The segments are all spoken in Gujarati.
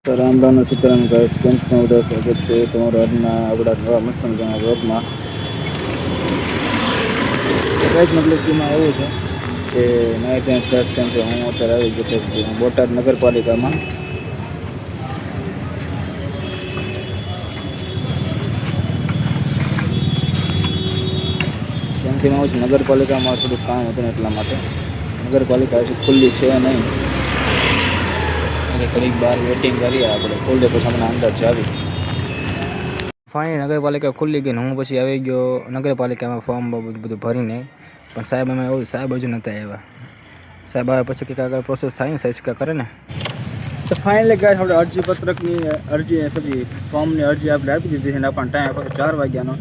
તો રામ રામ સીતારામ ગાઈસ, કેમ છો બધા? સ્વાગત છે તમારું આજના આપણા નવા મસ્ત મજાના વ્લોગમાં. ગાઈસ મતલબ કે એમાં એવું છે કે નાઇટ એન્ડ ફ્લેશ સેન્ટર હું અત્યારે આવી ગયો હતો બોટાદ નગરપાલિકામાં. કેમ કે એમાં નગરપાલિકામાં થોડુંક કામ હતું ને એટલા માટે નગરપાલિકા હજી ખુલ્લી છે નહીં. ઘડીક બહાર વેટિંગ કરીએ આપણે, ખુલ્લે પછી હમણાં અંદર જાવી. ફાઇનલી નગરપાલિકા ખુલ્લી ગઈ ને હું પછી આવી ગયો નગરપાલિકામાં ફોર્મ બધું ભરીને. પણ સાહેબ એમાં એવું સાહેબ હજુ નહોતા આવ્યા. સાહેબ આવે પછી કંઈક આગળ પ્રોસેસ થાય ને, સાહેબ કરે ને. તો ફાઇનલી ગાઈસ આપણે અરજીપત્રકની ફોર્મની અરજી આપણે આપી દીધી છે અને આપણને ટાઈમ આપ્યો 4 વાગ્યાનો.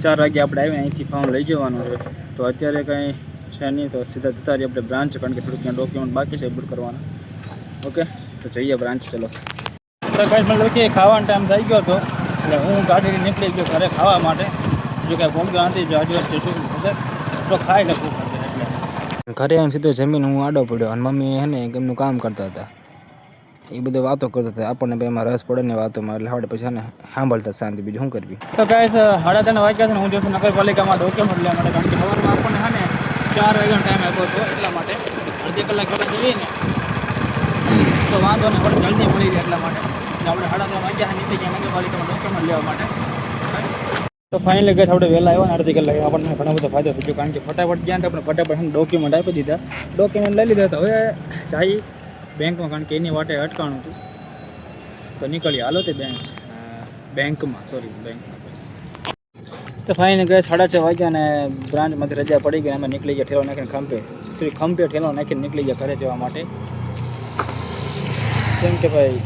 4 વાગ્યા આપણે આવીને અહીંથી ફોર્મ લઈ જવાનું છે. તો અત્યારે કંઈ છે નહીં, તો સીધા જતા રહીએ આપણે બ્રાન્ચ, કારણ કે થોડુંક ત્યાં ડોક્યુમેન્ટ બાકી છે અપલોડ કરવાના. ઓકે, તો જઈએ બ્રાન્ચ. ચલો તો ગાઈસ મતલબ કે ખાવાનો ટાઈમ થઈ ગયો હતો એટલે હું ગાડી નીકળી ગયો ઘરે ખાવા માટે. જો કાંઈ ભૂખ નથી, જો આજુબાજુ શું તો ખાઈ લે ભૂખ એટલે ઘરે આવીને સીધો જમીન હું આડો પડ્યો અને મમ્મી હે ને એમનું કામ કરતા હતા. એ બધી વાતો કરતા હતા, આપણને બે એમાં રસ પડે ને વાતોમાં, એટલે આપણે પછી ને સાંભળતા શાંતિ, બીજું શું કરવી. તો ગાઈસ 3:30 વાગ્યા છે ને હું જઈશું નગરપાલિકામાં ડોક્યુમેન્ટ લેવા માટે, કારણ કે સવારમાં આપણને હે ને 4 વાગ્યાનો ટાઈમ આપ્યો હતો. એટલા માટે અડધી કલાક પહેલાં જઈએ ને તો વાંધો ને પણ જલ્દી મળી જાય, એટલા માટે આપણે 3:30 વાગ્યા નીકળી ગયા નગરપાલિકામાં ડોક્યુમેન્ટ લેવા માટે. તો ફાઇનલી ગઈ આપણે વહેલા આવ્યા ને અડધી કલાક આપણને ઘણો બધો ફાયદો થઈ ગયો, કારણ કે ફટાફટ ગયા ને આપણે ફટાફટ ડોક્યુમેન્ટ આપી દીધા. ડોક્યુમેન્ટ લઈ લીધા હતા. હવે જઈ બેંકમાં, કારણ કે એની વાટે અટકાણું હતું. તો નીકળી હાલો તે બેંકમાં. તો ફાઇનલી ગઈ 6:30 વાગ્યા અને બ્રાન્ચમાંથી રજા પડી ગઈ. અમે નીકળી ગયા ઠેલો નાખીને ખંભે ઠેલો નાખીને નીકળી ગયા ઘરે જવા માટે. કેમ કે ભાઈ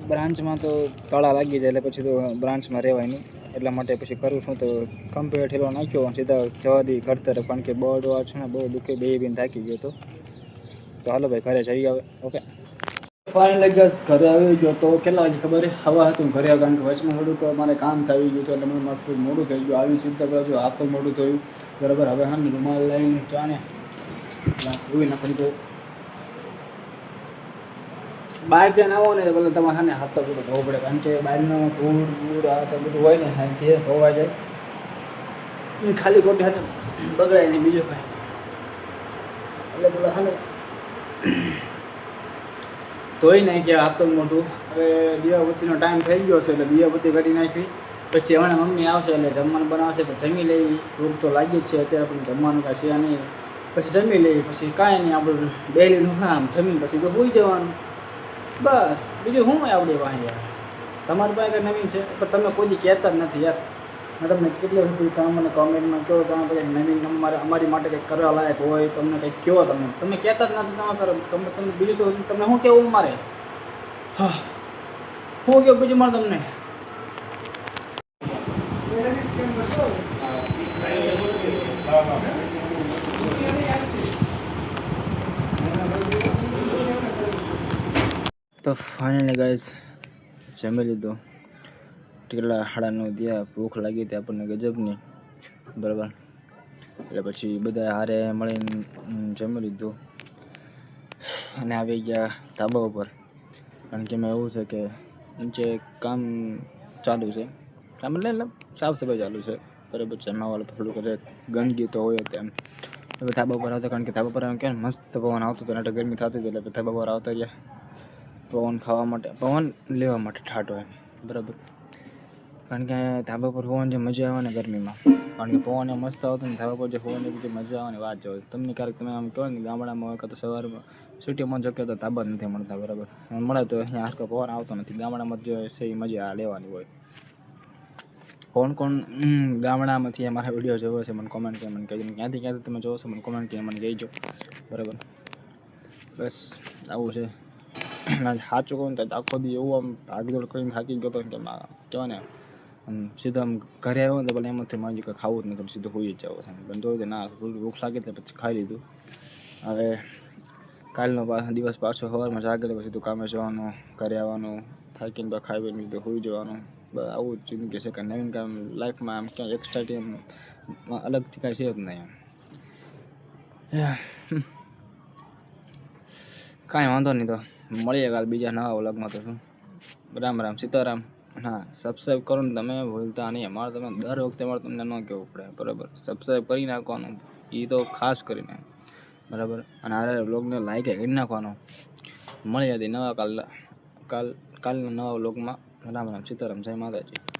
બ્રાન્ચમાં તો તાળા લાગી જાય, એટલે પછી તો બ્રાન્ચમાં રહેવાય નહીં. એટલા માટે પછી કરું શું, તો ખંભે ઠેલો નાખ્યો સીધા જવા દી ઘર તરફ, કારણ કે બહુ છે ને બહુ દુઃખે બેહીને થાકી ગયો હતો. તો હાલો ભાઈ ઘરે જઈ આવે. ઓકે, ફાઇનલી ગસ ઘરે આવી ગયો. તો કેટલા વાગે ખબર હવા હતું ઘરે આવ્યો, કારણ કે વચમાં થોડુંક મારે કામ થઈ ગયું હતું, એટલે મને મારું થોડું મોડું થઈ ગયું. આવી સીધા બાજુ હાથ તો મોડું થયું બરાબર. હવે હા ને રૂમાલ લઈને ચાને ધોઈ નાખું. તો બહાર જઈને આવો ને એટલે તમારે હા ને હાથ તો બધું ધોવો પડે, કારણ કે બહારનો ધૂળ આ તો બધું હોય ને હા તે ધોવા જાય. ખાલી ખોટી હા ને બગડાય નહીં, બીજું કાંઈ એટલે પેલા હા ને ધોઈ નાખ્યા હાથ તો મોટું. હવે દીવાબત્તીનો ટાઈમ થઈ ગયો છે, એટલે દીવાબત્તી કરી નાખી. પછી હમણાં મમ્મી આવશે એટલે જમવાનું બનાવશે, પછી જમી લઈ. ભૂખ તો લાગી જ છે અત્યારે, પણ જમવાનું કાંઈ છે નહીં. પછી જમી લઈએ, પછી કાંઈ નહીં, આપણું ડેલીનું કામ જમીન પછી તો હોઈ જવાનું બસ. બીજું શું આવડે વાહ યાર, તમારી પાસે કંઈ નવીન છે પણ તમે કોઈ દી કહેતા જ નથી યાર. મેં તમને કેટલી બધી કામ મને કોમેન્ટમાં કહો, તમે પછી નવીન અમારી માટે કંઈક કરવા લાયક હોય તમને કંઈક કહો. તમે કહેતા જ નથી. તમે બીજું તો તમને શું કહેવું મારે? હા, શું કહું બીજું મારે તમને? તો ફાઇનલી ગાઈસ જમી લીધું. કેટલા 9:30 થયા. ભૂખ લાગી હતી આપણને ગજબની બરાબર. એટલે પછી બધા હારે મળીને જમી લીધું અને આવી ગયા ધાબા ઉપર, કારણ કે એમાં એવું છે કે નીચે કામ ચાલુ છે. કામ એટલે સાફ સફાઈ ચાલુ છે બરાબર. જમાવાળું થોડુંક ગંદકી તો હોય તેમ. હવે ધાબા ઉપર આવતા, કારણ કે ધાબા પર કે મસ્ત પવન આવતો હતો, એટલે ગરમી થતી હતી, એટલે ધાબા પર આવતા રહ્યા પવન ખાવા માટે, પવન લેવા માટે ઠાટો એમ બરાબર. કારણ કે ધાબા પર હોવાની જે મજા આવે ને ગરમીમાં, કારણ કે પવન મસ્ત આવતો ને ધાબા પર જે હોવાની જે મજા આવે ને વાત જાવ. તમને ક્યારેક તમે આમ કહો ને ગામડામાં હોય તો સવારમાં સિટીમાં જગ્યા તો ધાબા જ નથી મળતા બરાબર. મળે તો અહીંયા આખો પવન આવતો નથી. ગામડામાં જે છે એ મજા લેવાની હોય. કોણ ગામડામાંથી અમારા વિડીયો જોવો છે મને કોમેન્ટ કરીને મને કહેજો. ક્યાંથી તમે જોવો છો મને કોમેન્ટ કરીને મને કહેજો બરાબર. બસ આવું છે. સાચું કહું ને તો આખો દી એવું આમ ભાગદોડ કરીને થાકી ગયો હતો કે કહેવાય ને આમ સીધો આમ ઘરે આવ્યો ને તો પેલા એમાંથી મારી કંઈ ખાવું જ નથી, સીધું હોઈ જ જાવ છે. પણ તો ના ભૂખ લાગી તો પછી ખાઈ લીધું. હવે કાલનો દિવસ પાછો સવારમાં જાગે પછી તું કામે જવાનું, ઘરે આવવાનું, થાકીને તો ખાઈ પીને તો હોઈ જવાનું. બસ આવું જ જિંદગી છે. કાંઈ નવીન કામ લાઈફમાં આમ ક્યાંય એક્સ્ટ્રા અલગથી કાંઈ છે જ નહીં એમ. કાંઈ વાંધો નહીં. તો મળીએ કાલ બીજા નવા વ્લોગમાં. તો શું, રામ રામ સીતારામ. હા, સબસ્ક્રાઈબ કરો ને તમે ભૂલતા નહીં. અમારે તમે દર વખતે અમારે તમને ન કહેવું પડે, બરાબર? સબસ્ક્રાઈબ કરી નાખવાનું, એ તો ખાસ કરીને, બરાબર. અને આ વ્લોગને લાઈક કરી નાખવાનો. મળી હતી નવા કાલના નવા વ્લોગમાં. રામ રામ સીતારામ, જય માતાજી.